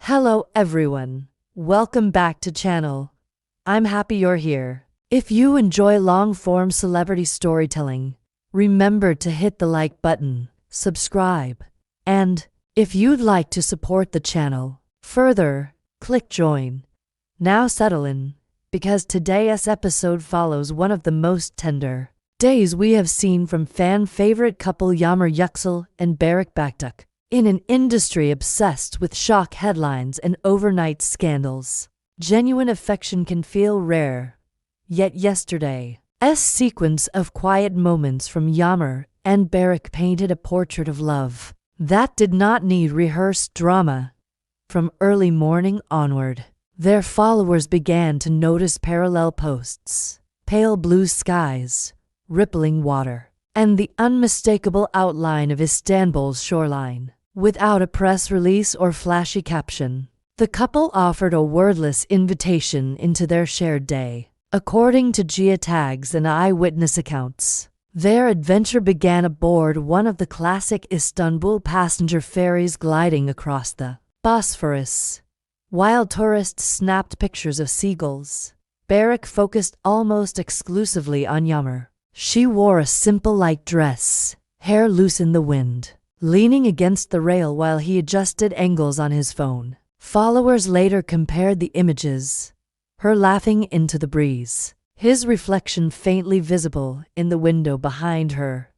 Hello everyone. Welcome back to channel. I'm happy you're here. If you enjoy long-form celebrity storytelling, remember to hit the like button, subscribe, and if you'd like to support the channel further, click join. Now settle in, because today's episode follows one of the most tender days we have seen from fan-favorite couple Yağmur Yüksel and Baktaş. In an industry obsessed with shock headlines and overnight scandals, genuine affection can feel rare. Yet yesterday's sequence of quiet moments from Yağmur and Barış painted a portrait of love that did not need rehearsed drama. From early morning onward, their followers began to notice parallel posts, pale blue skies, rippling water, and the unmistakable outline of Istanbul's shoreline. Without a press release or flashy caption, the couple offered a wordless invitation into their shared day. According to geotags and eyewitness accounts, their adventure began aboard one of the classic Istanbul passenger ferries gliding across the Bosphorus. While tourists snapped pictures of seagulls, Barış focused almost exclusively on Yağmur. She wore a simple light dress, hair loose in the wind, leaning against the rail while he adjusted angles on his phone. Followers later compared the images, her laughing into the breeze, his reflection faintly visible in the window behind her,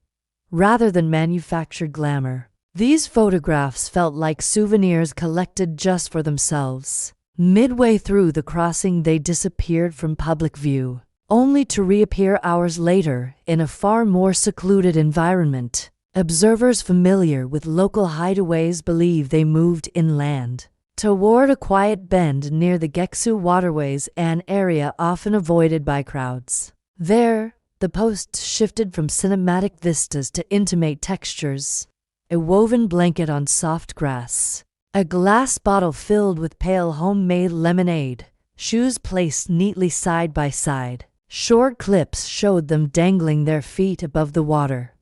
rather than manufactured glamour. These photographs felt like souvenirs collected just for themselves. Midway through the crossing, they disappeared from public view, only to reappear hours later in a far more secluded environment. Observers familiar with local hideaways believe they moved inland, toward a quiet bend near the Göksu waterways, an area often avoided by crowds. There, the posts shifted from cinematic vistas to intimate textures: a woven blanket on soft grass, a glass bottle filled with pale homemade lemonade, shoes placed neatly side by side. Short clips showed them dangling their feet above the water.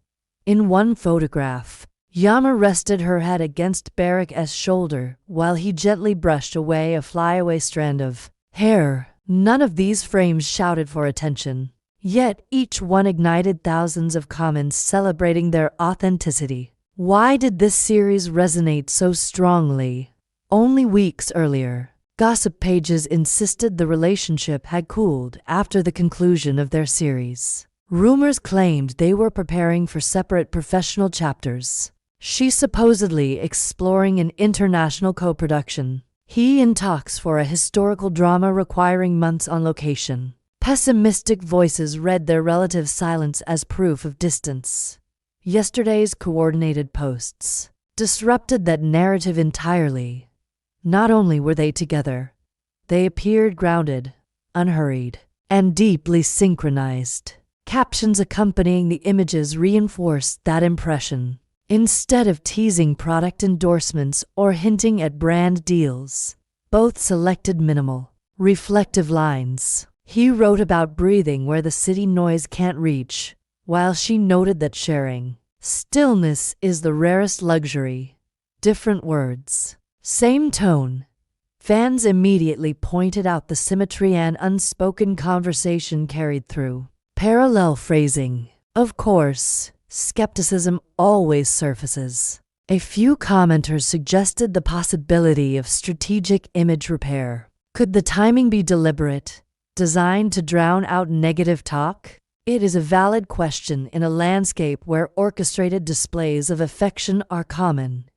In one photograph, Yağmur rested her head against Barış's shoulder while he gently brushed away a flyaway strand of hair. None of these frames shouted for attention, yet each one ignited thousands of comments celebrating their authenticity. Why did this series resonate so strongly? Only weeks earlier, gossip pages insisted the relationship had cooled after the conclusion of their series. Rumors claimed they were preparing for separate professional chapters. She supposedly exploring an international co-production. He in talks for a historical drama requiring months on location. Pessimistic voices read their relative's silence as proof of distance. Yesterday's coordinated posts disrupted that narrative entirely. Not only were they together, they appeared grounded, unhurried, and deeply synchronized. Captions accompanying the images reinforced that impression. Instead of teasing product endorsements or hinting at brand deals, both selected minimal, reflective lines. He wrote about breathing where the city noise can't reach, while she noted that sharing stillness is the rarest luxury. Different words, same tone. Fans immediately pointed out the symmetry and unspoken conversation carried through. Parallel phrasing. Of course, skepticism always surfaces. A few commenters suggested the possibility of strategic image repair. Could the timing be deliberate, designed to drown out negative talk? It is a valid question in a landscape where orchestrated displays of affection are common.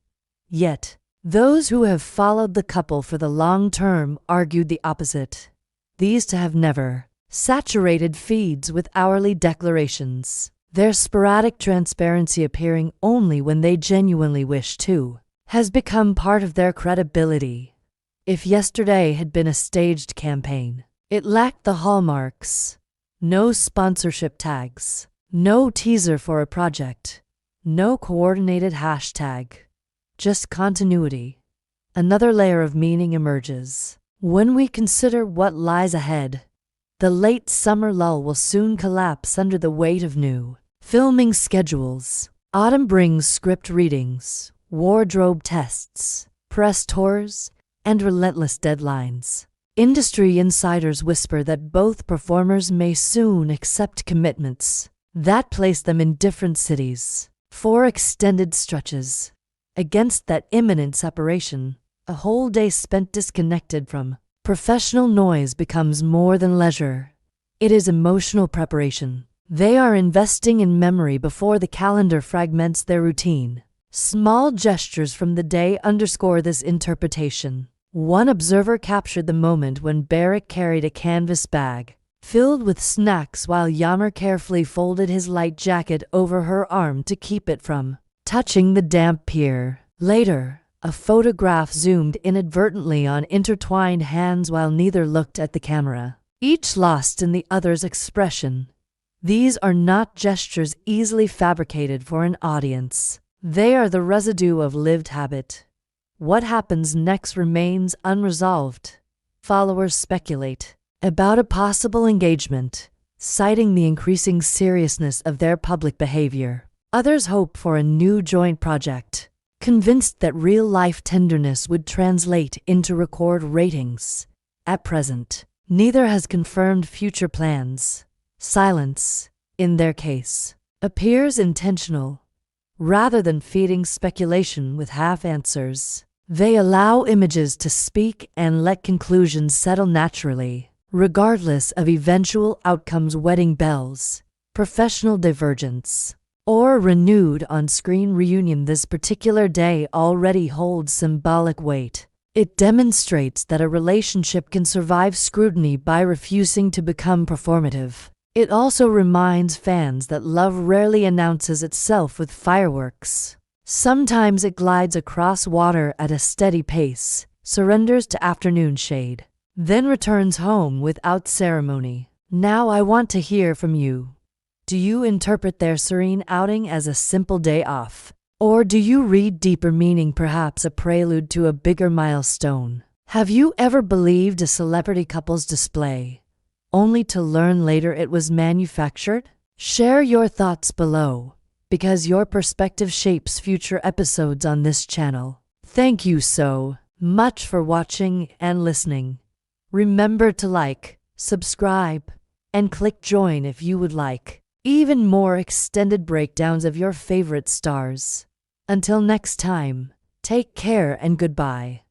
Yet, those who have followed the couple for the long term argued the opposite. These to have never saturated feeds with hourly declarations, their sporadic transparency appearing only when they genuinely wish to, has become part of their credibility. If yesterday had been a staged campaign, it lacked the hallmarks. No sponsorship tags, no teaser for a project, no coordinated hashtag, just continuity. Another layer of meaning emerges when we consider what lies ahead. The late summer lull will soon collapse under the weight of new filming schedules. Autumn brings script readings, wardrobe tests, press tours, and relentless deadlines. Industry insiders whisper that both performers may soon accept commitments that place them in different cities for extended stretches. Against that imminent separation, a whole day spent disconnected from professional noise becomes more than leisure. It is emotional preparation. They are investing in memory before the calendar fragments their routine. Small gestures from the day underscore this interpretation. One observer captured the moment when Barış carried a canvas bag filled with snacks while Yağmur carefully folded his light jacket over her arm to keep it from touching the damp pier. Later, a photograph zoomed inadvertently on intertwined hands while neither looked at the camera, each lost in the other's expression. These are not gestures easily fabricated for an audience. They are the residue of lived habit. What happens next remains unresolved. Followers speculate about a possible engagement, citing the increasing seriousness of their public behavior. Others hope for a new joint project, convinced that real-life tenderness would translate into record ratings. At present, neither has confirmed future plans. Silence, in their case, appears intentional. Rather than feeding speculation with half-answers, they allow images to speak and let conclusions settle naturally, regardless of eventual outcomes. Wedding bells, professional divergence, or renewed on-screen reunion. This particular day already holds symbolic weight. It demonstrates that a relationship can survive scrutiny by refusing to become performative. It also reminds fans that love rarely announces itself with fireworks. Sometimes it glides across water at a steady pace, surrenders to afternoon shade, then returns home without ceremony. Now I want to hear from you. Do you interpret their serene outing as a simple day off? Or do you read deeper meaning, perhaps a prelude to a bigger milestone? Have you ever believed a celebrity couple's display, only to learn later it was manufactured? Share your thoughts below, because your perspective shapes future episodes on this channel. Thank you so much for watching and listening. Remember to like, subscribe, and click join if you would like even more extended breakdowns of your favorite stars. Until next time, take care and goodbye.